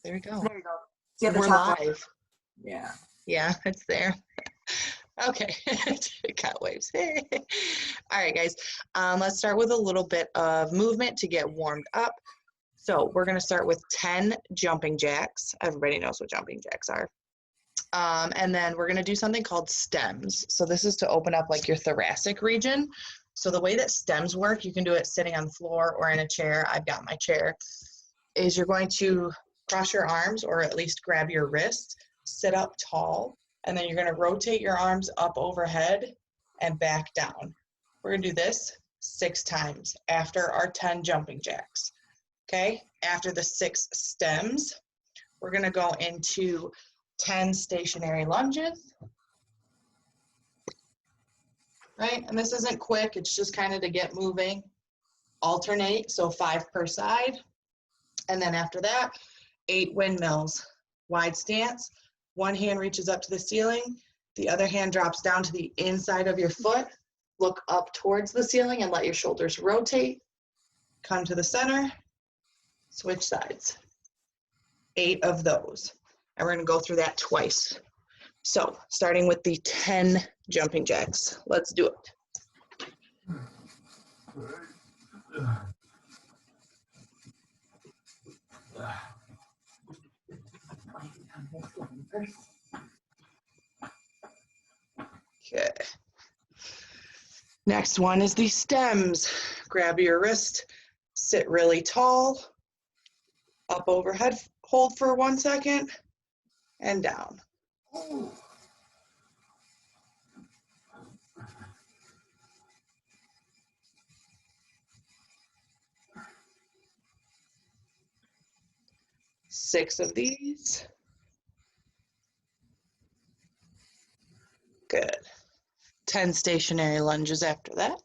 There we go. There you go. See at the We're top live. Yeah. Yeah, it's there. Okay, cat waves. All right, guys, let's start with a little bit of movement to get warmed up. So we're going to start with 10 jumping jacks. Everybody knows what jumping jacks are. And then we're going to do something called stems. So this is to open up like your thoracic region. So the way that stems work, you can do it sitting on the floor or in a chair. I've got my chair. Is you're going to cross your arms or at least grab your wrist, sit up tall, and then you're going to rotate your arms up overhead and back down. We're going to do this 6 times after our 10 jumping jacks. Okay, after the 6 stems, we're going to go into 10 stationary lunges. Right, and this isn't quick, it's just kind of to get moving. Alternate, so 5 per side. And then after that, 8 windmills. Wide stance, one hand reaches up to the ceiling, the other hand drops down to the inside of your foot. Look up towards the ceiling and let your shoulders rotate. Come to the center, switch sides. 8 of those. And we're gonna go through that twice. So, starting with the 10 jumping jacks. Let's do it. Okay. Next one is the stems. Grab your wrist, sit really tall, up overhead, hold for 1 second, and down. Six of these. Good. 10 stationary lunges after that.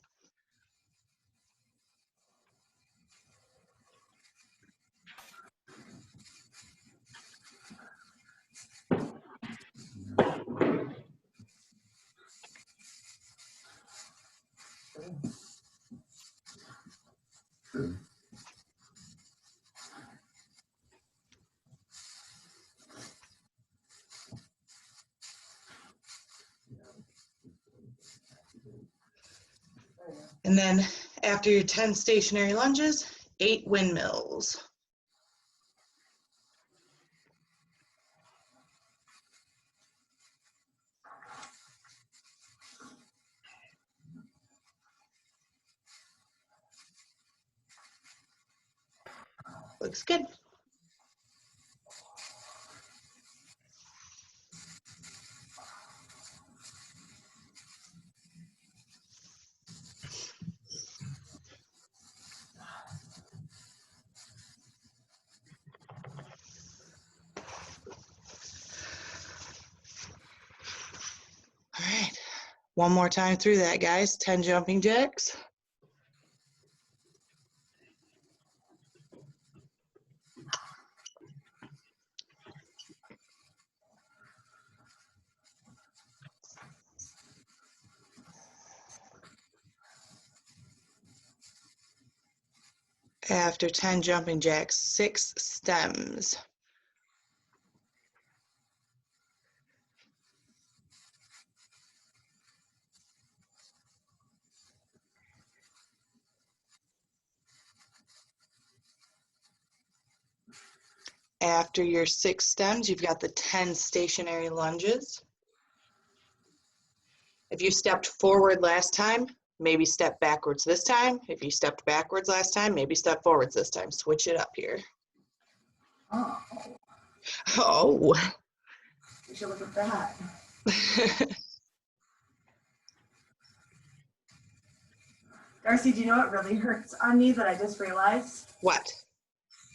And then after your 10 stationary lunges, 8 windmills. Looks good. All right, one more time through that, guys. 10 jumping jacks. After 10 jumping jacks, 6 stems. After your 6 stems, you've got the 10 stationary lunges. If you stepped forward last time, maybe step backwards this time. If you stepped backwards last time, maybe step forwards this time. Switch it up here. Oh. Oh. You should look at that. Darcy, do you know what really hurts on me that I just realized? What?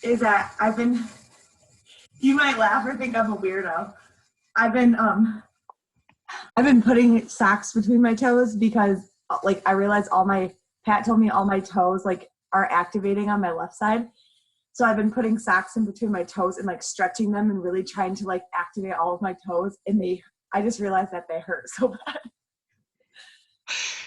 Is that you might laugh or think I'm a weirdo. I've been putting socks between my toes because like I realized Pat told me all my toes like are activating on my left side. So I've been putting socks in between my toes and like stretching them and really trying to like activate all of my toes, and I just realized that they hurt so bad.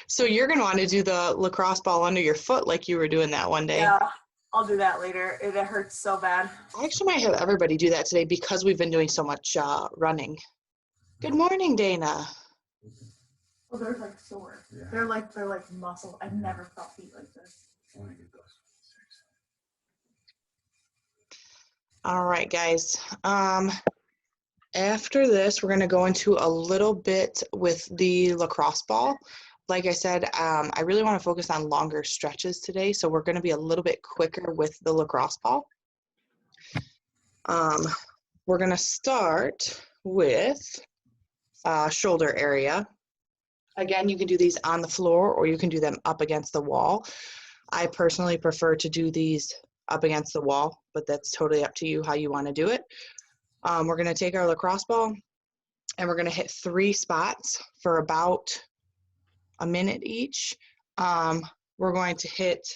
So you're going to want to do the lacrosse ball under your foot like you were doing that one day. Yeah. I'll do that later. It hurts so bad. I actually might have everybody do that today because we've been doing so much running. Good morning, Dana. Well, they're like sore. Yeah. They're like muscle. I've never felt feet like this. All right, guys. After this, we're going to go into a little bit with the lacrosse ball. Like I said, I really want to focus on longer stretches today, so we're going to be a little bit quicker with the lacrosse ball. We're going to start with shoulder area. Again, you can do these on the floor or you can do them up against the wall. I personally prefer to do these up against the wall, but that's totally up to you how you want to do it. We're going to take our lacrosse ball and we're going to hit 3 spots for about a minute each. We're going to hit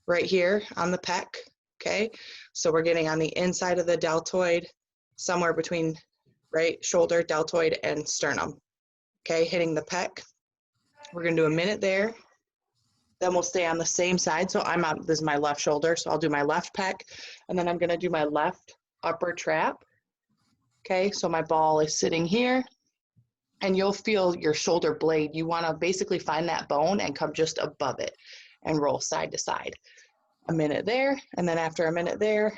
right here on the pec, okay? So we're getting on the inside of the deltoid, somewhere between right shoulder, deltoid, and sternum. Okay, hitting the pec. We're gonna do a minute there. Then we'll stay on the same side. So this is my left shoulder, so I'll do my left pec, and then I'm gonna do my left upper trap. Okay, so my ball is sitting here, and you'll feel your shoulder blade. You wanna basically find that bone and come just above it and roll side to side. A minute there, and then after a minute there,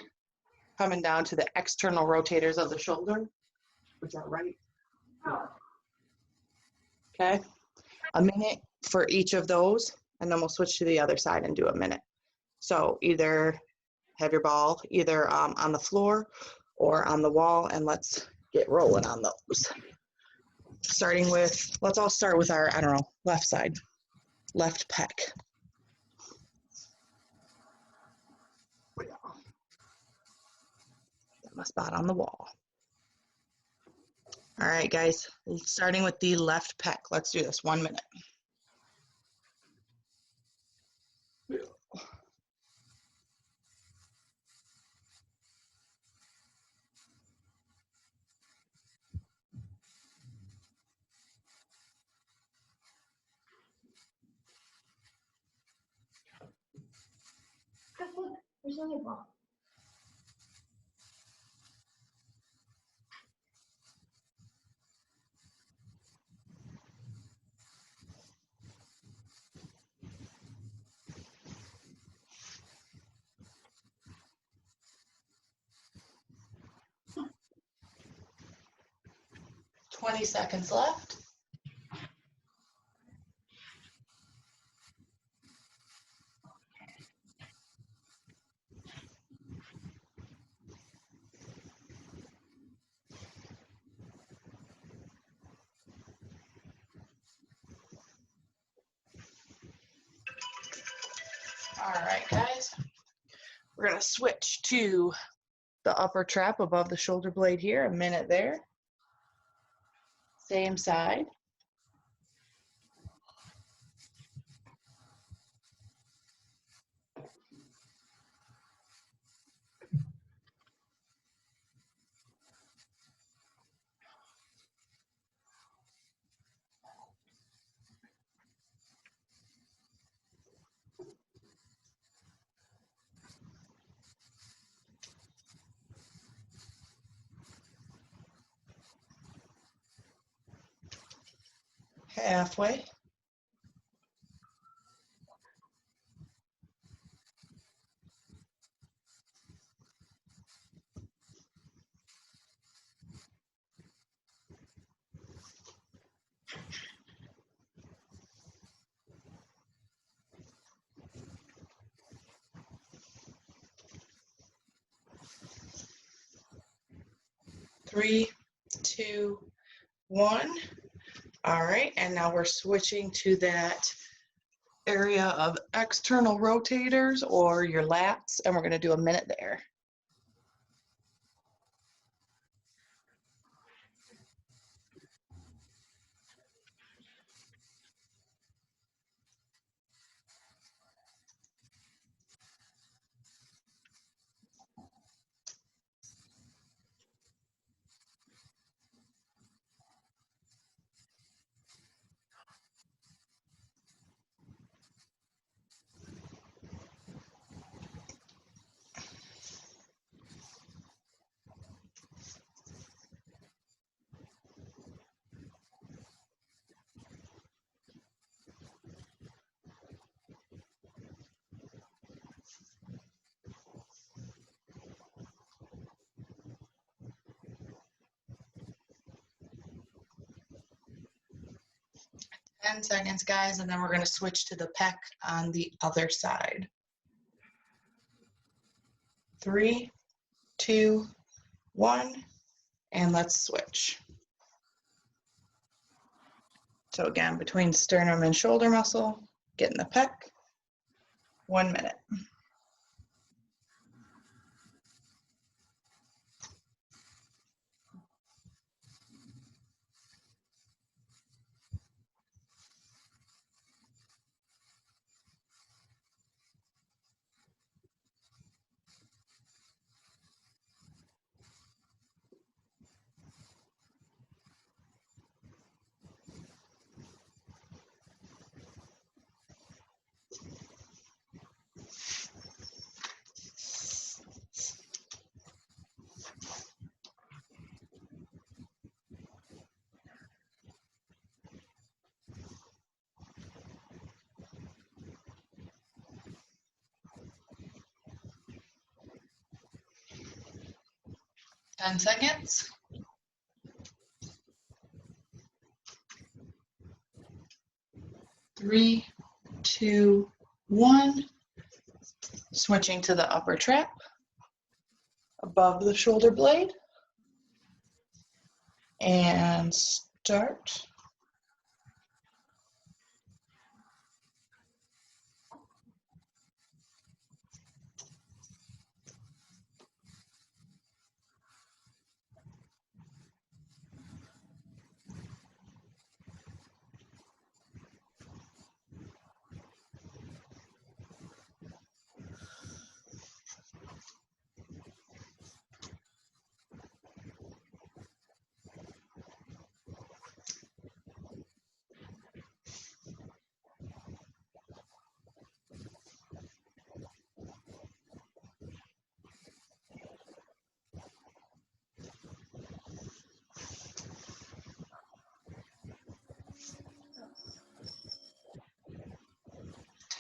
coming down to the external rotators of the shoulder, which are right. Okay, a minute for each of those, and then we'll switch to the other side and do a minute. So either have your ball either on the floor or on the wall, and let's get rolling on those. Starting with, let's all start with our, I don't know, left side, left pec. Got my spot on the wall. All right, guys, starting with the left pec. Let's do this 1 minute. Look, there's another ball. Twenty seconds left. All right, guys, we're gonna switch to the upper trap above the shoulder blade here, a minute there. Same side. Halfway. Three, two, one. All right, and now we're switching to that area of external rotators or your lats, and we're gonna do a minute there. 10 seconds, guys, and then we're going to switch to the pec on the other side. 3, 2, 1, and let's switch. So again, between sternum and shoulder muscle, get in the pec, 1 minute. Ten seconds. 3, 2, 1. Switching to the upper trap, above the shoulder blade, and start.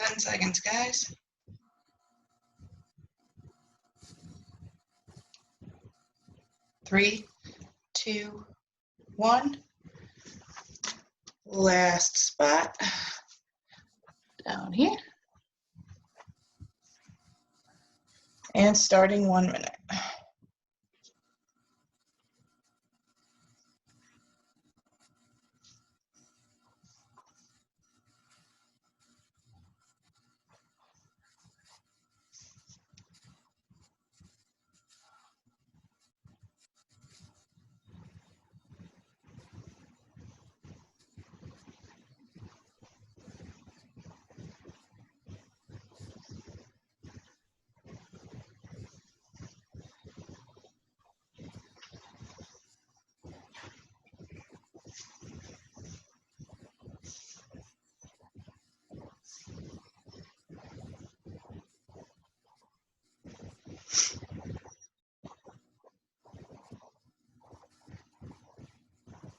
Ten seconds, guys. 3, 2, 1. Last spot down here. And starting 1 minute.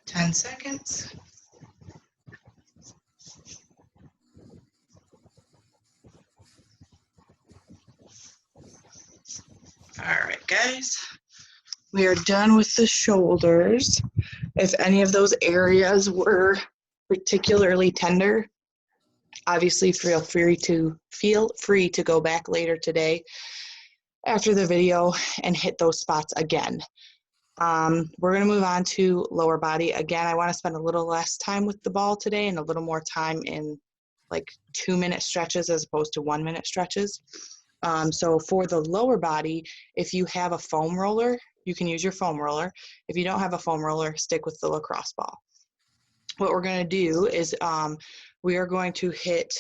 10 seconds. All right, guys, we are done with the shoulders. If any of those areas were particularly tender, obviously feel free to go back later today after the video and hit those spots again. We're going to move on to lower body. Again, I want to spend a little less time with the ball today and a little more time in like 2-minute stretches as opposed to 1-minute stretches. So for the lower body, if you have a foam roller, you can use your foam roller. If you don't have a foam roller, stick with the lacrosse ball. What we're going to do is we are going to hit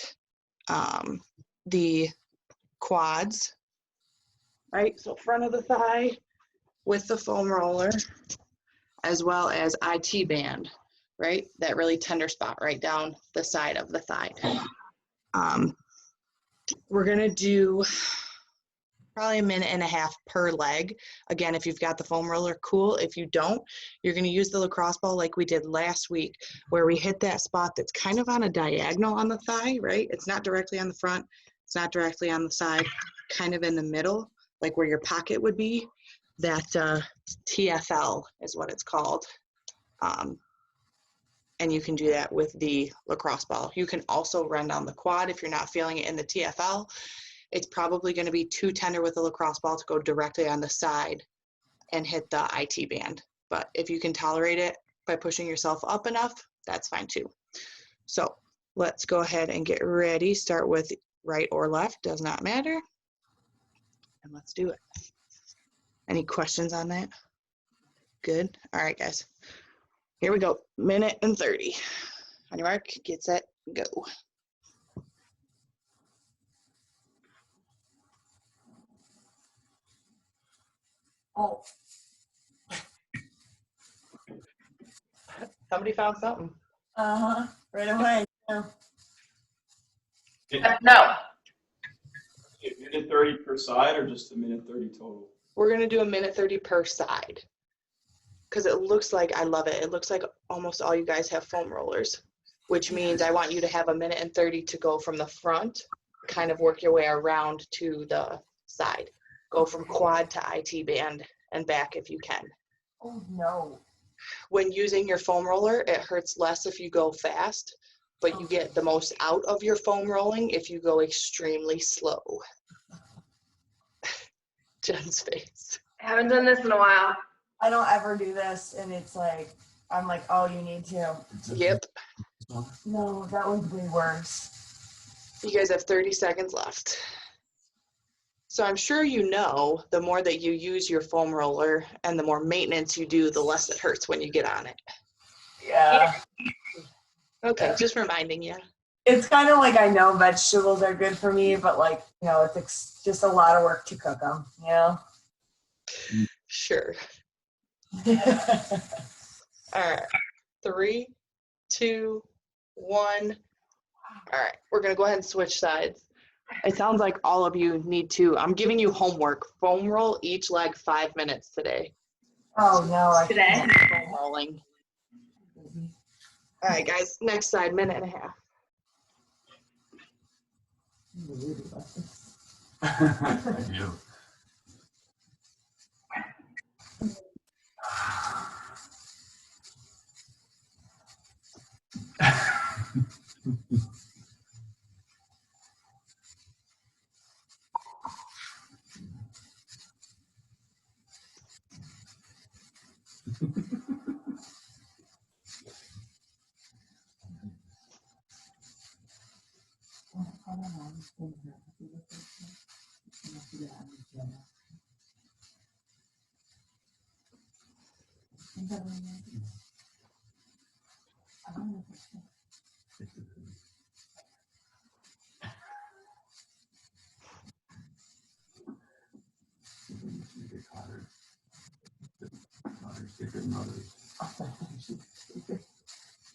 the quads, right? So front of the thigh with the foam roller, as well as IT band, right? That really tender spot right down the side of the thigh. We're going to do probably 1.5 minutes per leg. Again, if you've got the foam roller, cool. If you don't, you're going to use the lacrosse ball like we did last week, where we hit that spot that's kind of on a diagonal on the thigh, right? It's not directly on the front. It's not directly on the side, kind of in the middle, like where your pocket would be. That TFL is what it's called. and you can do that with the lacrosse ball. You can also run down the quad if you're not feeling it in the TFL. It's probably going to be too tender with the lacrosse ball to go directly on the side and hit the IT band. But if you can tolerate it by pushing yourself up enough, that's fine too. So let's go ahead and get ready. Start with right or left, does not matter. And let's do it. Any questions on that? Good. All right, guys. Here we go. Minute and 30. On your mark, get set, go. Oh. Somebody found something. Right away. Yeah. No. A minute 30 per side or just a minute 30 total? We're gonna do a minute 30 per side. Because it looks like, I love it. It looks like almost all you guys have foam rollers, which means I want you to have a minute and 30 to go from the front, kind of work your way around to the side. Go from quad to IT band and back if you can. Oh no. When using your foam roller, it hurts less if you go fast, but you get the most out of your foam rolling if you go extremely slow. Jen's face. I haven't done this in a while. I don't ever do this, and it's like, I'm like, oh, you need to. Yep. No, that one's way worse. You guys have 30 seconds left. So I'm sure you know the more that you use your foam roller and the more maintenance you do, the less it hurts when you get on it. Yeah. Okay, just reminding you. It's kind of like I know vegetables are good for me, but like, you know, it's just a lot of work to cook them, you know? Sure. All right. 3, 2, 1. All right, we're gonna go ahead and switch sides. It sounds like all of you need to, I'm giving you homework. Foam roll each leg 5 minutes today. Oh no, I Today? can't. Foam rolling. All right, guys, next side, minute and a half. I do.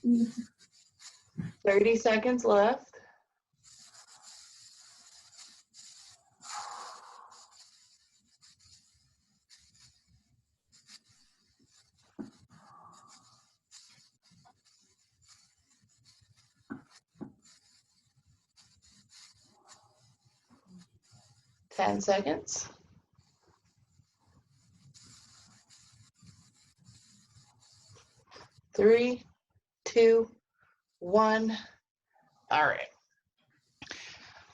Mm. 30 seconds left. Ten seconds. Three, two, one. All right.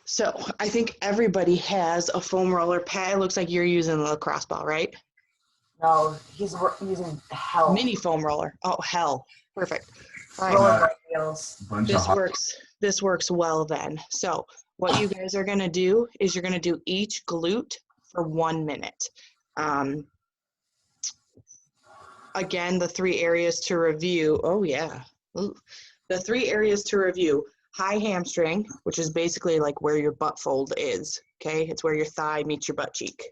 So I think everybody has a foam roller pad. It looks like you're using the lacrosse ball, right? No, he's using the hell. Mini foam roller. Oh, hell. Perfect. All right. Rollerblade wheels. Bunch This of hot. works. This works well then. So what you guys are going to do is you're going to do each glute for 1 minute. Again, the 3 areas to review. Oh, yeah. Ooh. The 3 areas to review. High hamstring, which is basically like where your butt fold is. Okay. It's where your thigh meets your butt cheek.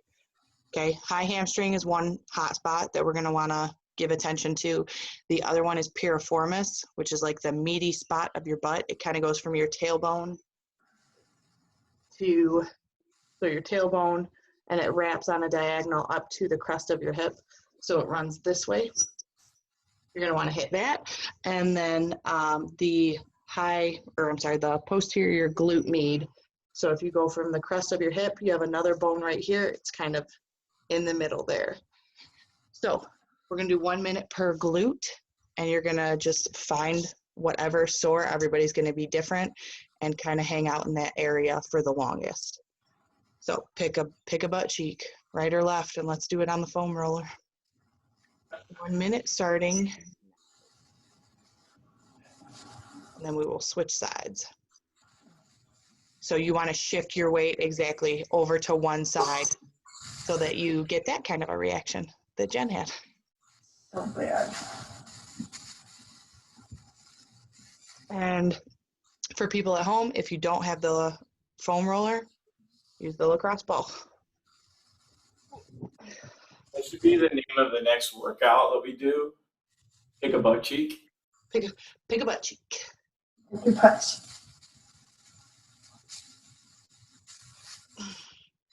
Okay. High hamstring is one hot spot that we're going to want to give attention to. The other one is piriformis, which is like the meaty spot of your butt. It kind of goes from your tailbone to your tailbone, and it wraps on a diagonal up to the crest of your hip. So it runs this way. You're going to want to hit that. And then the posterior glute med. So if you go from the crest of your hip, you have another bone right here. It's kind of in the middle there. So we're going to do 1 minute per glute, and you're going to just find whatever sore, everybody's going to be different, and kind of hang out in that area for the longest. So pick a butt cheek, right or left, and let's do it on the foam roller. 1 minute starting, and then we will switch sides. So you want to shift your weight exactly over to one side so that you get that kind of a reaction that Jen had. So bad. And for people at home, if you don't have the foam roller, use the lacrosse ball. That should be the name of the next workout that we do. Pick a butt cheek. Pick a butt cheek. Your touch.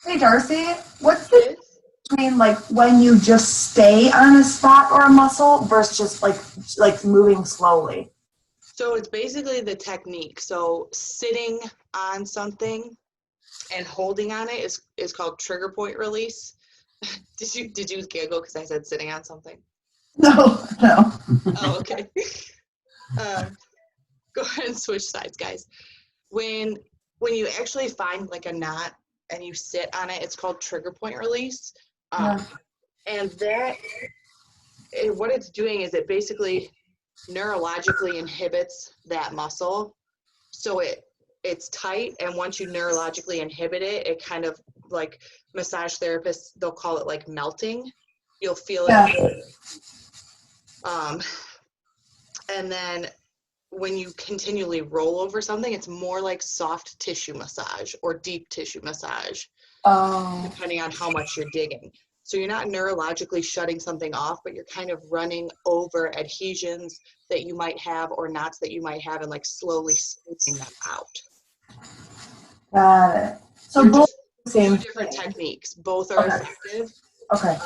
Hey Darcy, what's the difference between like when you just stay on a spot or a muscle versus just like moving slowly? So it's basically the technique. So sitting on something and holding on it is called trigger point release. Did you giggle because I said sitting on something? No. Oh, okay. Go ahead and switch sides, guys. When you actually find like a knot and you sit on it, it's called trigger point release. And that, what it's doing is it basically neurologically inhibits that muscle. So it's tight, and once you neurologically inhibit it, it kind of, like massage therapists, they'll call it like melting. You'll feel it. And then when you continually roll over something, it's more like soft tissue massage or deep tissue massage, depending on how much you're digging. So you're not neurologically shutting something off, but you're kind of running over adhesions that you might have or knots that you might have and like slowly smoothing them out. Got it. So They're both just the same two different techniques. Both are effective. Okay.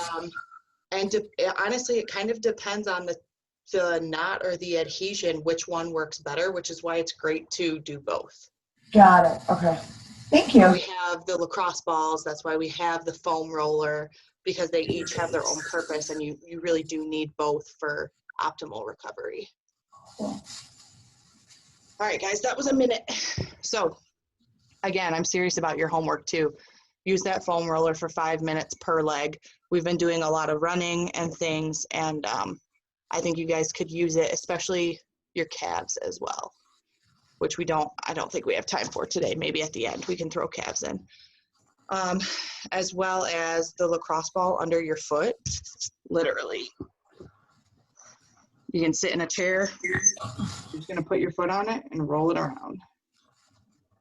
And honestly, it kind of depends on the knot or the adhesion, which one works better, which is why it's great to do both. Got it. Okay. Thank you. We have the lacrosse balls. That's why we have the foam roller, because they each have their own purpose, and you really do need both for optimal recovery. Cool. All right, guys, that was a minute. So again, I'm serious about your homework too. Use that foam roller for 5 minutes per leg. We've been doing a lot of running and things, and I think you guys could use it, especially your calves as well, which I don't think we have time for today. Maybe at the end we can throw calves in. As well as the lacrosse ball under your foot, literally. You can sit in a chair, you're just gonna put your foot on it and roll it around.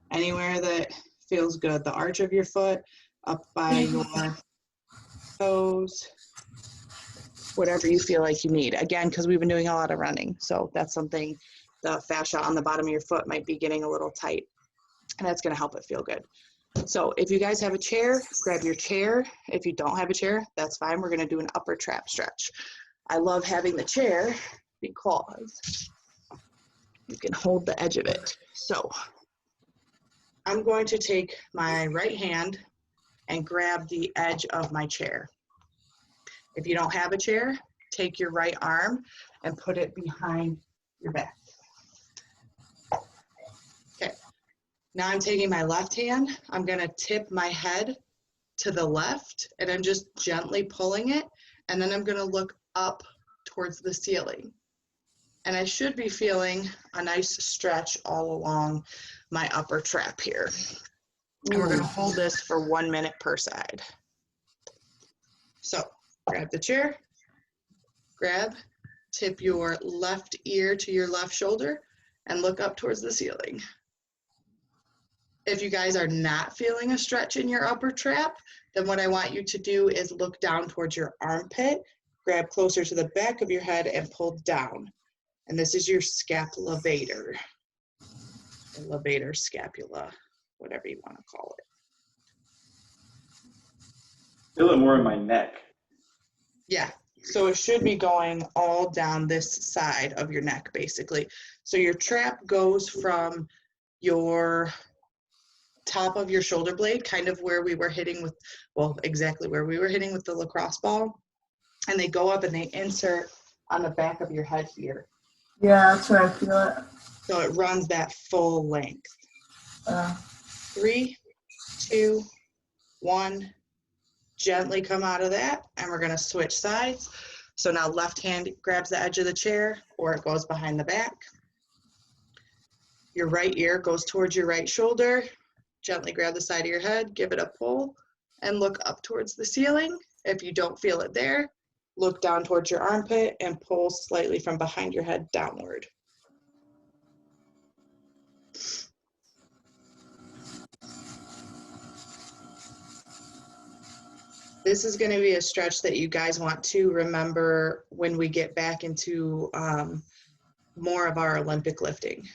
Anywhere that feels good, the arch of your foot, up by your toes, whatever you feel like you need. Again, because we've been doing a lot of running, so that's something, the fascia on the bottom of your foot might be getting a little tight, and that's gonna help it feel good. So if you guys have a chair, grab your chair. If you don't have a chair, that's fine. We're gonna do an upper trap stretch. I love having the chair because you can hold the edge of it. So I'm going to take my right hand and grab the edge of my chair. If you don't have a chair, take your right arm and put it behind your back. Okay, now I'm taking my left hand. I'm gonna tip my head to the left, and I'm just gently pulling it, and then I'm gonna look up towards the ceiling. And I should be feeling a nice stretch all along my upper trap here. And we're gonna hold this for 1 minute per side. So grab the chair, tip your left ear to your left shoulder, and look up towards the ceiling. If you guys are not feeling a stretch in your upper trap, then what I want you to do is look down towards your armpit, grab closer to the back of your head and pull down. And this is your scapulator, levator, scapula, whatever you want to call it. Feel it more in my neck. Yeah, so it should be going all down this side of your neck, basically. So your trap goes from your top of your shoulder blade, kind of where we were hitting with, well, exactly where we were hitting with the lacrosse ball. And they go up and they insert on the back of your head here. Yeah, that's where I feel it. So it runs that full length. Uh, 3, 2, 1. Gently come out of that, and we're going to switch sides. So now left hand grabs the edge of the chair, or it goes behind the back. Your right ear goes towards your right shoulder. Gently grab the side of your head, give it a pull, and look up towards the ceiling. If you don't feel it there, look down towards your armpit and pull slightly from behind your head downward. This is going to be a stretch that you guys want to remember when we get back into more of our Olympic lifting.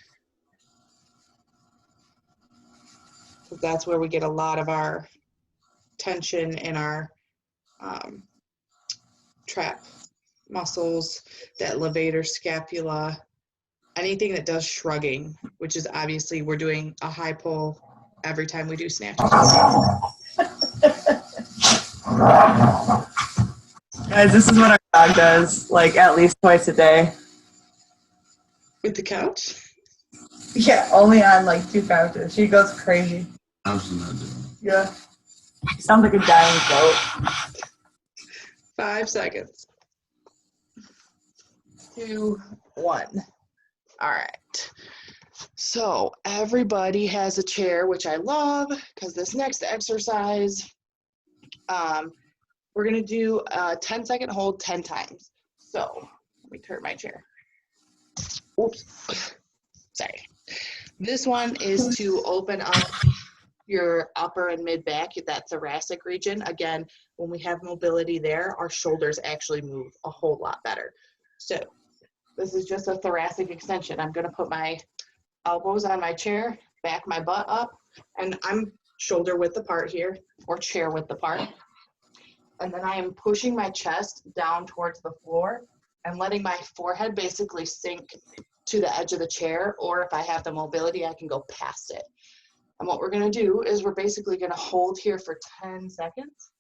That's where we get a lot of our tension in our trap muscles, that levator scapula, anything that does shrugging, which is obviously we're doing a high pull every time we do snatches. Guys, this is what our dog does, like at least twice a day. With the couch? Yeah, only on like 2 couches. She goes crazy. How's that doing? Yeah. Sounds like a dying goat. 5 seconds. 2, 1. All right. So everybody has a chair, which I love, because this next exercise, we're going to do a 10-second hold 10 times. So let me turn my chair. Oops. Sorry. This one is to open up your upper and mid back, that thoracic region. Again, when we have mobility there, our shoulders actually move a whole lot better. So this is just a thoracic extension. I'm going to put my elbows on my chair, back my butt up, and I'm shoulder width apart here, or chair width apart. And then I am pushing my chest down towards the floor and letting my forehead basically sink to the edge of the chair, or if I have the mobility, I can go past it. And what we're going to do is we're basically going to hold here for 10 seconds,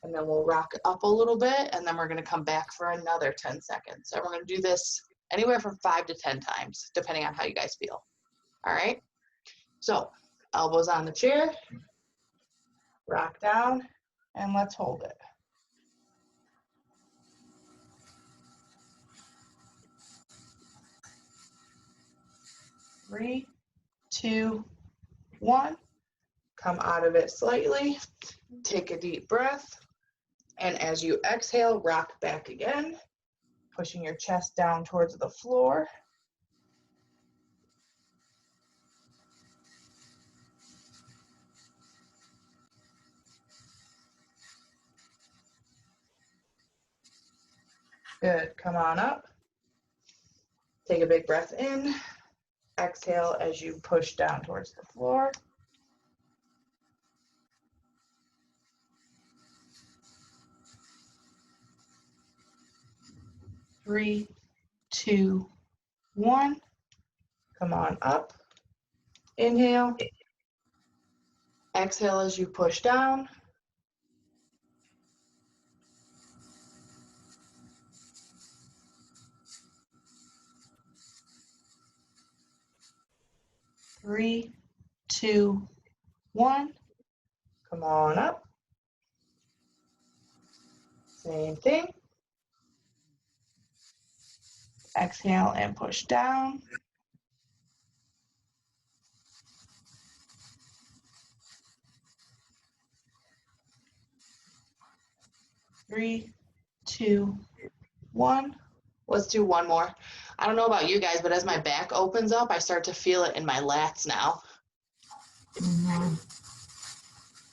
and then we'll rock it up a little bit, and then we're going to come back for another 10 seconds. And we're going to do this anywhere from 5 to 10 times, depending on how you guys feel. All right? So elbows on the chair, rock down, and let's hold it. 3, 2, 1. Come out of it slightly. Take a deep breath. And as you exhale, rock back again, pushing your chest down towards the floor. Good. Come on up. Take a big breath in. Exhale as you push down towards the floor. Three, 2, 1. Come on up. Inhale. Exhale as you push down. Three, 2, 1. Come on up. Same thing. Exhale and push down. Three, 2, 1. Let's do one more. I don't know about you guys, but as my back opens up, I start to feel it in my lats now. Mm-hmm.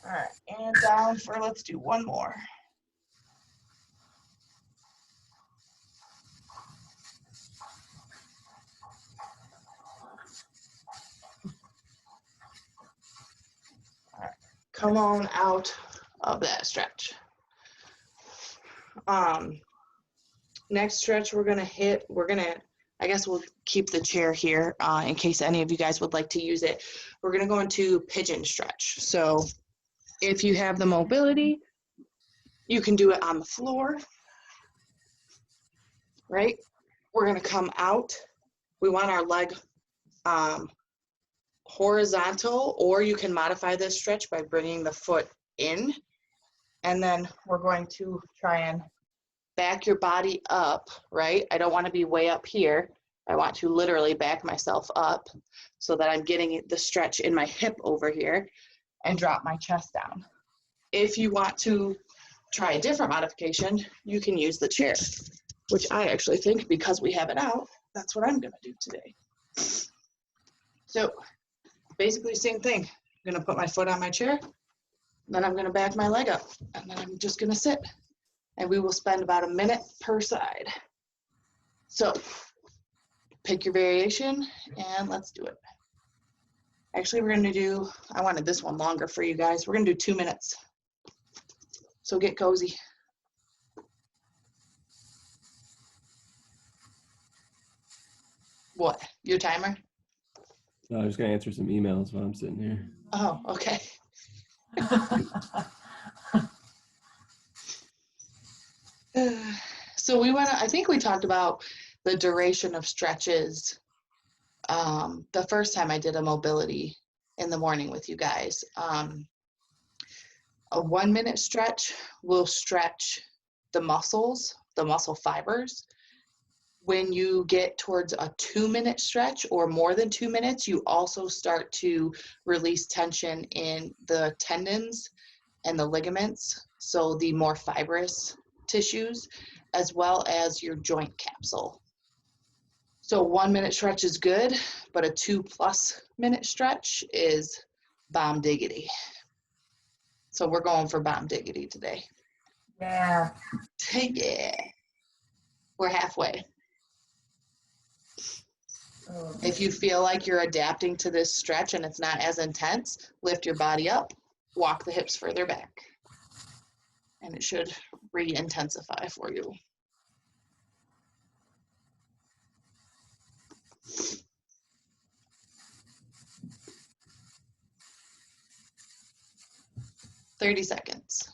All right, and down for, let's do one more. All right, come on out of that stretch. Next stretch we're gonna hit, I guess we'll keep the chair here in case any of you guys would like to use it. We're gonna go into pigeon stretch. So if you have the mobility, you can do it on the floor, right? We're gonna come out We want our leg horizontal, or you can modify this stretch by bringing the foot in. And then we're going to try and back your body up, right? I don't want to be way up here. I want to literally back myself up so that I'm getting the stretch in my hip over here and drop my chest down. If you want to try a different modification, you can use the chair, which I actually think, because we have it out, that's what I'm gonna do today. So basically same thing. I'm gonna put my foot on my chair, then I'm gonna back my leg up, and then I'm just gonna sit. And we will spend about a minute per side. So pick your variation and let's do it. Actually, we're gonna do, I wanted this one longer for you guys. We're gonna do 2 minutes. So get cozy. What, your timer? No, I was gonna answer some emails while I'm sitting here. Oh, okay. So I think we talked about the duration of stretches the first time I did a mobility in the morning with you guys. A 1 minute stretch will stretch the muscles, the muscle fibers. When you get towards a 2 minute stretch or more than 2 minutes, you also start to release tension in the tendons and the ligaments, so the more fibrous tissues, as well as your joint capsule. So 1 minute stretch is good, but a 2+ minute stretch is bomb diggity. So we're going for bomb diggity today. Yeah. Yeah. We're halfway. If you feel like you're adapting to this stretch and it's not as intense, lift your body up, walk the hips further back. And it should re-intensify for you. "30 seconds.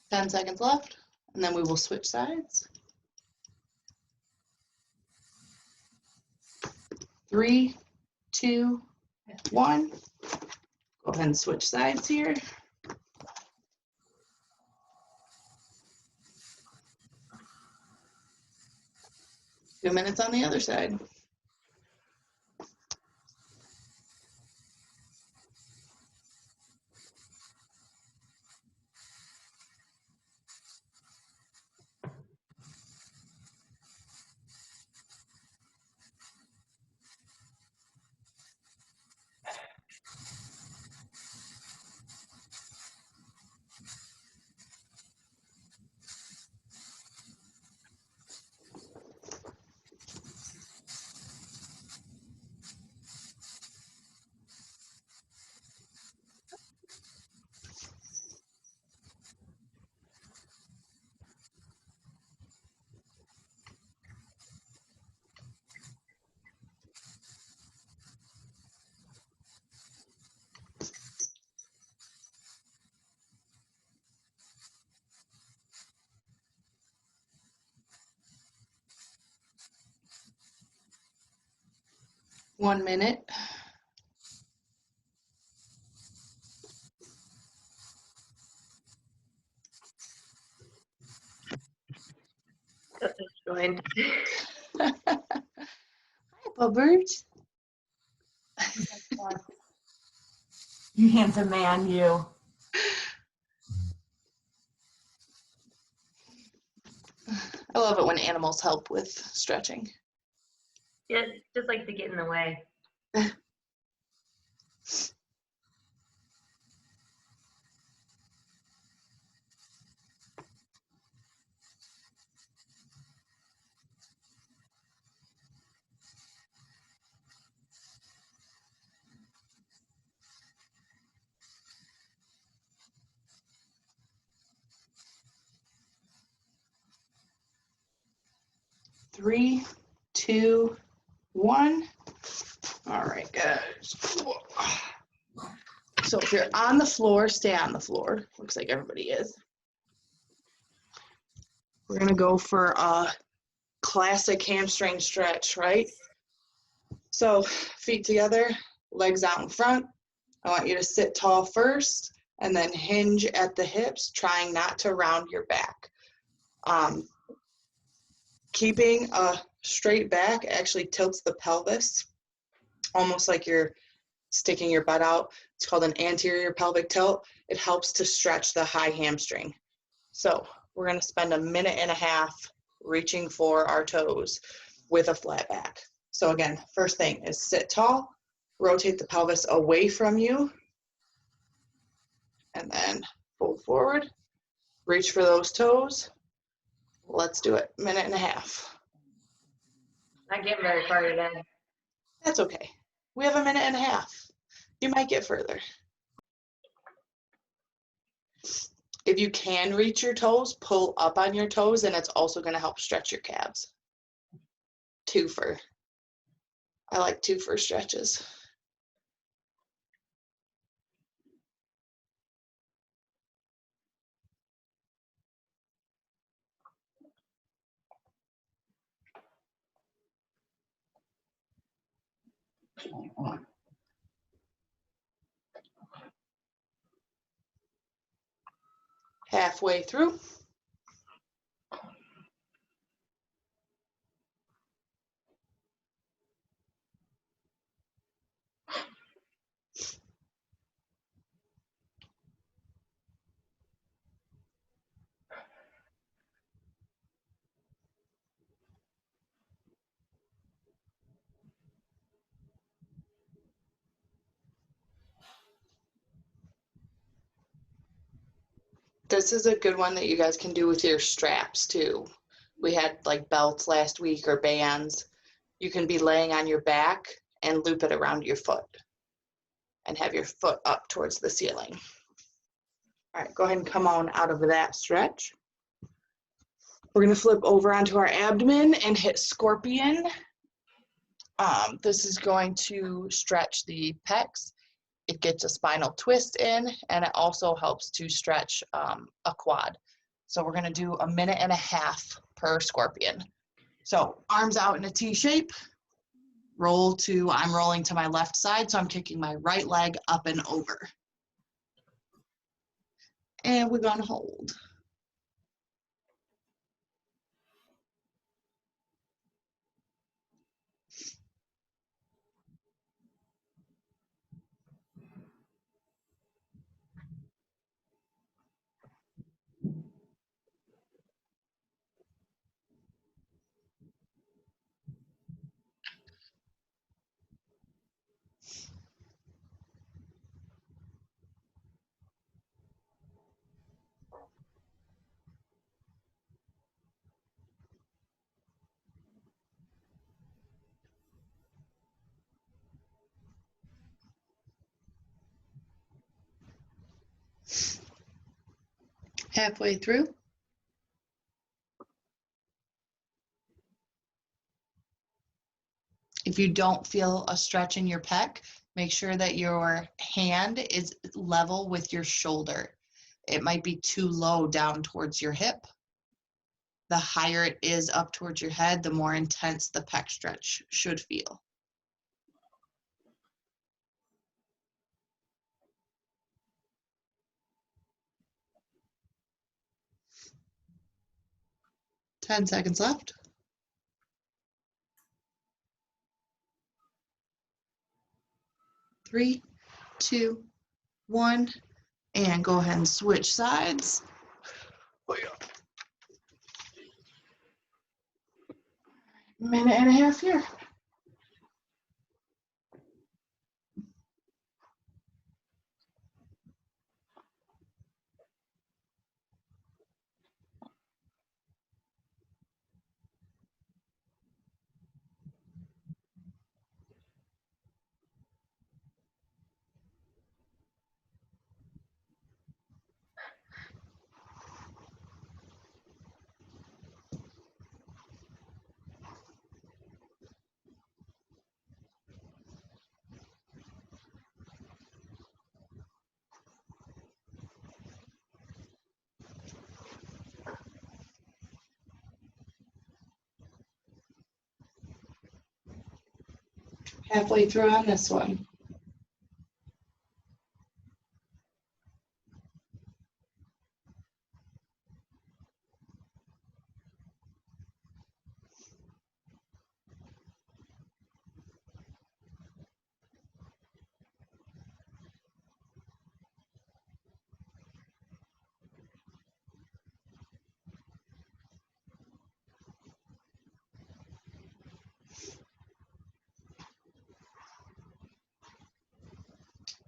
"10 seconds left, and then we will switch sides. 3, 2, 1. Go ahead and switch sides here. Two minutes on the other side. One minute. Joined. Hi, Bubbert. You handsome man, you. I love it when animals help with stretching. Yeah, just like to get in the way. 3, 2, 1. All right, guys. So if you're on the floor, stay on the floor. Looks like everybody is. We're gonna go for a classic hamstring stretch, right? So feet together, legs out in front. I want you to sit tall first and then hinge at the hips, trying not to round your back. Keeping a straight back actually tilts the pelvis, almost like you're sticking your butt out. It's called an anterior pelvic tilt. It helps to stretch the high hamstring. So we're going to spend a minute and a half reaching for our toes with a flat back. So again, first thing is sit tall, rotate the pelvis away from you, and then fold forward, reach for those toes. Let's do it, minute and a half. Not getting very far today. That's okay. We have a minute and a half. You might get further. If you can reach your toes, pull up on your toes, and it's also going to help stretch your calves. Twofer. I like twofer stretches. Halfway through. This is a good one that you guys can do with your straps too. We had like belts last week or bands. You can be laying on your back and loop it around your foot and have your foot up towards the ceiling. All right, go ahead and come on out of that stretch. We're gonna flip over onto our abdomen and hit scorpion. This is going to stretch the pecs. It gets a spinal twist in, and it also helps to stretch a quad. So we're gonna do a minute and a half per scorpion. So arms out in a T shape, I'm rolling to my left side, so I'm kicking my right leg up and over. And we're gonna hold. Halfway through. If you don't feel a stretch in your pec, make sure that your hand is level with your shoulder. It might be too low down towards your hip. The higher it is up towards your head, the more intense the pec stretch should feel. Ten seconds left. 3, 2, 1, and go ahead and switch sides. Minute and a half here. Halfway through on this one.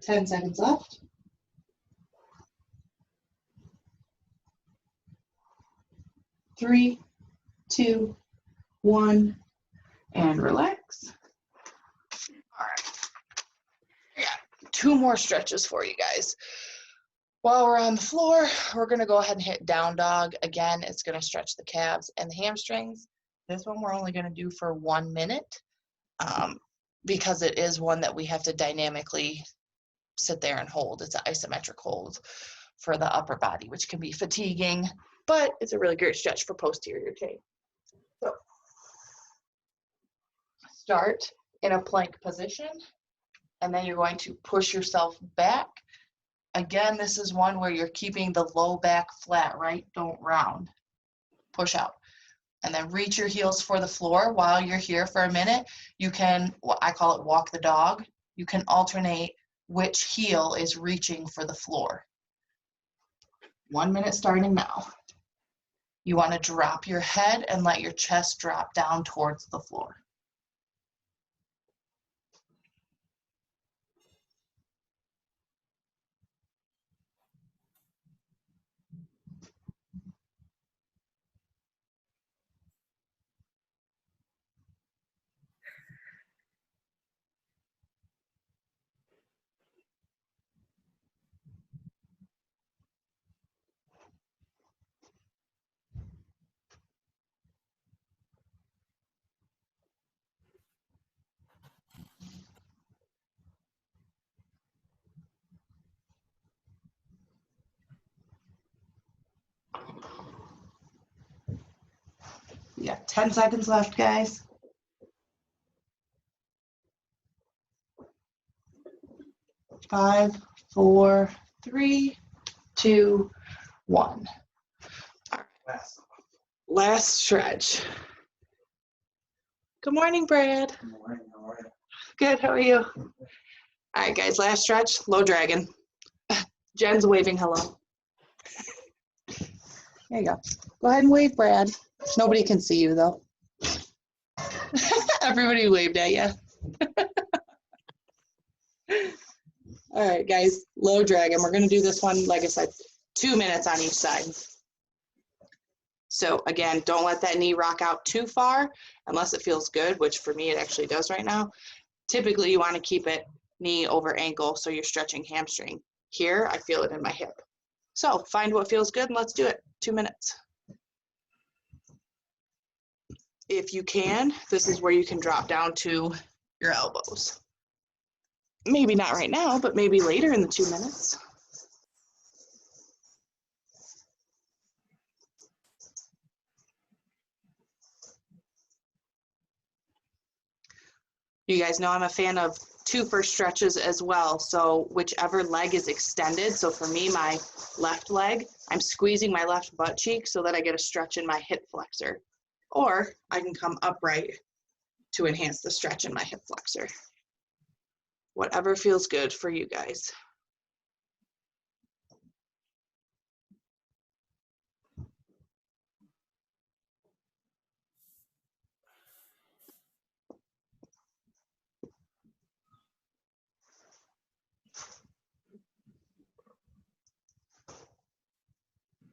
Ten seconds left. 3, 2, 1, and relax. All right. I got 2 more stretches for you guys. While we're on the floor, we're going to go ahead and hit down dog. Again, it's going to stretch the calves and the hamstrings. This one we're only going to do for 1 minute because it is one that we have to dynamically sit there and hold. It's an isometric hold for the upper body, which can be fatiguing, but it's a really great stretch for posterior chain. So start in a plank position, and then you're going to push yourself back. Again, this is one where you're keeping the low back flat, right? Don't round. Push out. And then reach your heels for the floor. While you're here for a minute, you can, I call it walk the dog. You can alternate which heel is reaching for the floor. 1 minute starting now. You want to drop your head and let your chest drop down towards the floor. You got 10 seconds left, guys. 5, 4, 3, 2, 1. All right. Last stretch. Good morning, Brad. Good morning, how are you? Good, how are you? All right, guys, last stretch, low dragon. Jen's waving hello. There you go. Go ahead and wave, Brad. Nobody can see you, though. Everybody waved at you. All right, guys, low dragon. We're going to do this one, like I said, 2 minutes on each side. So again, don't let that knee rock out too far unless it feels good, which for me it actually does right now. Typically, you want to keep it knee over ankle so you're stretching hamstring. Here, I feel it in my hip. So find what feels good and let's do it. 2 minutes. If you can, this is where you can drop down to your elbows. Maybe not right now, but maybe later in the 2 minutes. You guys know I'm a fan of 2 first stretches as well. So whichever leg is extended. So for me, my left leg, I'm squeezing my left butt cheek so that I get a stretch in my hip flexor. Or I can come upright to enhance the stretch in my hip flexor. Whatever feels good for you guys.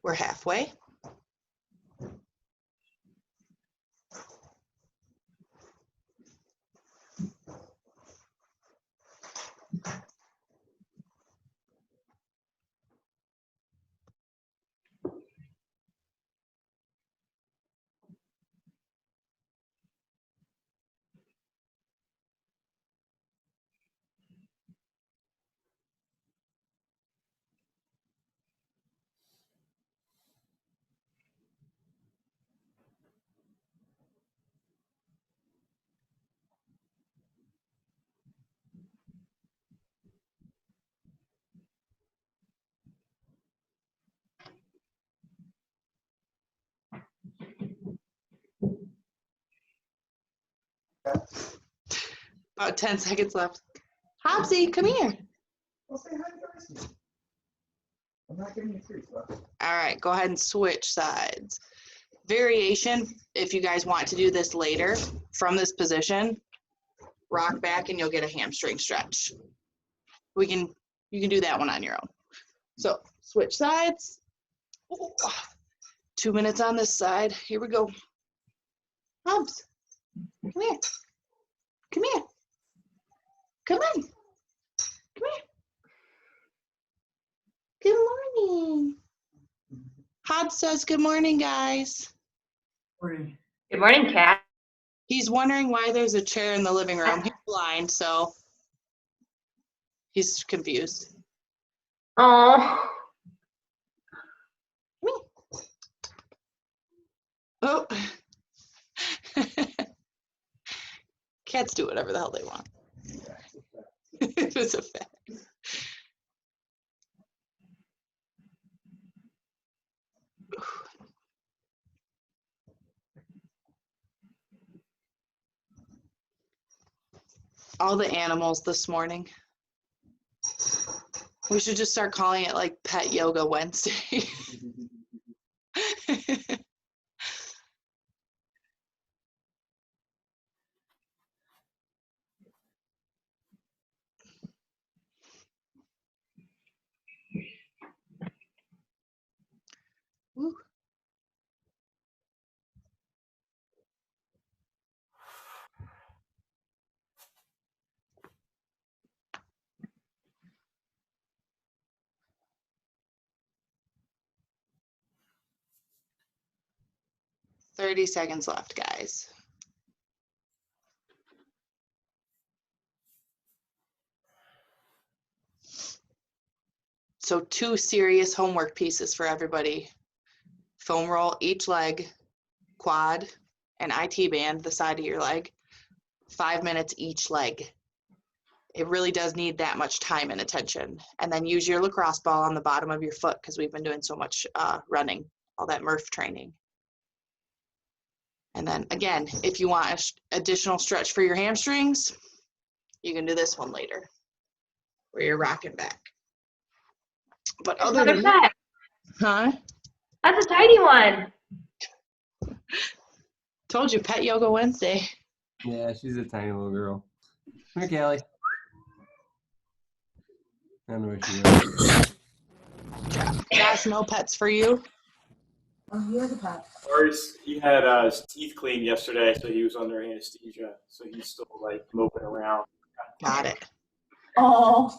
We're halfway. About 10 seconds left. Hopsy, come here. Well, say hi to Darci. I'm not giving you treats, but. All right, go ahead and switch sides. Variation, if you guys want to do this later from this position, rock back and you'll get a hamstring stretch. You can do that one on your own. So switch sides. Ooh, 2 minutes on this side. Here we go. Hobbs, come here. Come here. Come on. Come here. Good morning. Hobbs says good morning, guys. Good morning, Kat. He's wondering why there's a chair in the living room. He's blind, so he's confused. Oh, Oh. Cats do whatever the hell they want. It was a fact. All the animals this morning. We should just start calling it like Pet Yoga Wednesday. Woo. $30 seconds left, guys. So 2 serious homework pieces for everybody. Foam roll each leg, quad, and IT band, the side of your leg. 5 minutes each leg. It really does need that much time and attention. And then use your lacrosse ball on the bottom of your foot because we've been doing so much running, all that Murph training. And then again, if you want additional stretch for your hamstrings, you can do this one later where you're rocking back. But other another than pet. huh? That's a tiny one. Told you, Pet Yoga Wednesday. Yeah, she's a tiny little girl. Come here, Callie. I don't know where she is. Josh, no pets for you? Oh, he has a pet. He had his teeth cleaned yesterday, so he was under anesthesia. So he's still like moping around. Got it. Oh,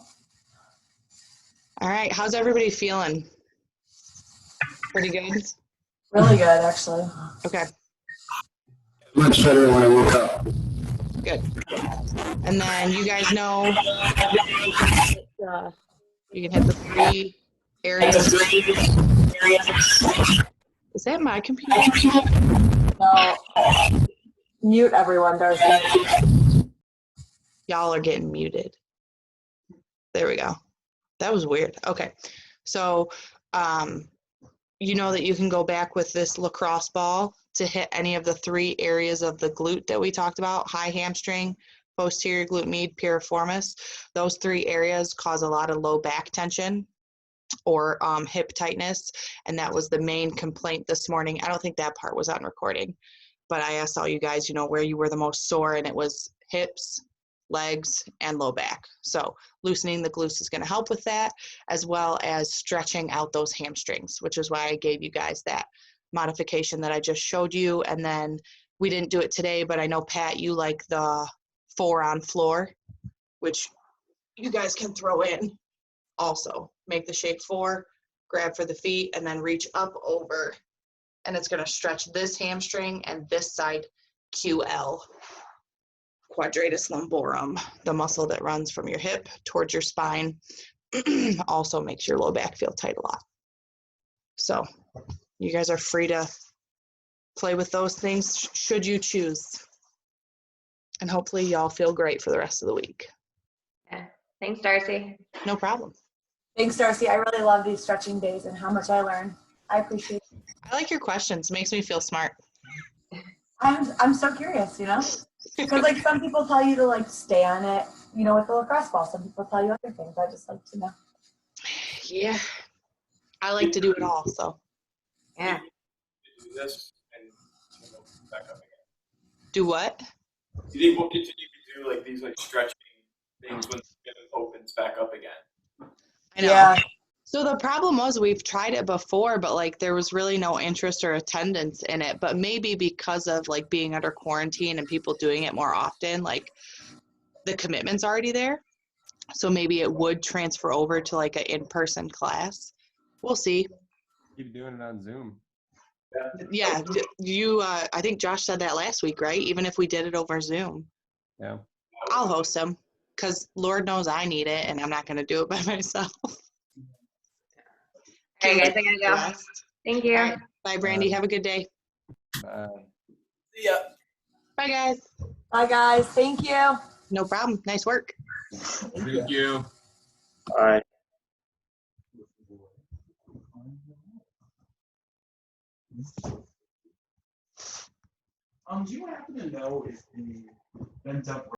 All right, how's everybody feeling? Pretty good? really good, actually. Okay, Much better than when I woke up. good. And then you guys know you can hit the 3 areas. Is that my computer? No. Mute everyone, Darci. Y'all are getting muted. There we go. That was weird. Okay, so you know that you can go back with this lacrosse ball to hit any of the 3 areas of the glute that we talked about: high hamstring, posterior glute med, piriformis. Those 3 areas cause a lot of low back tension or hip tightness, and that was the main complaint this morning. I don't think that part was on recording, but I asked all you guys, where you were the most sore, and it was hips, legs, and low back. So loosening the glutes is going to help with that, as well as stretching out those hamstrings, which is why I gave you guys that modification that I just showed you. And then we didn't do it today, but I know, Pat, you like the 4 on floor, which you guys can throw in also. Make the shape 4, grab for the feet, and then reach up over, and it's going to stretch this hamstring and this side QL, quadratus lumborum, the muscle that runs from your hip towards your spine. Also makes your low back feel tight a lot. So you guys are free to play with those things should you choose. And hopefully y'all feel great for the rest of the week. Yeah. Thanks, Darci. No problem. Thanks, Darci. I really love these stretching days and how much I learn. I appreciate it. I like your questions. It makes me feel smart. I'm so curious, Because like some people tell you to like stay on it, you know, with the lacrosse ball. Some people tell you other things. I just like to know. Yeah. I like to do it all, so. Yeah. Do this and you know, back up again. Do what? Do you think we'll continue to do like these like stretching things when it opens back up again? I know. Yeah. So the problem was we've tried it before, but like there was really no interest or attendance in it. But maybe because of like being under quarantine and people doing it more often, like the commitment's already there. So maybe it would transfer over to like an in-person class. We'll see. Keep doing it on Zoom. Yeah, you. I think Josh said that last week, right? Even if we did it over Zoom, Yeah. I'll host them because Lord knows I need it, and I'm not going to do it by myself. All right, guys, I gotta go. Rest. Thank you. All right. Bye, Brandy. Have a good day. Bye. See ya. Bye, guys. Bye, guys. Thank you. No problem. Nice work. Thank you. All right. Do you happen to know if the bent up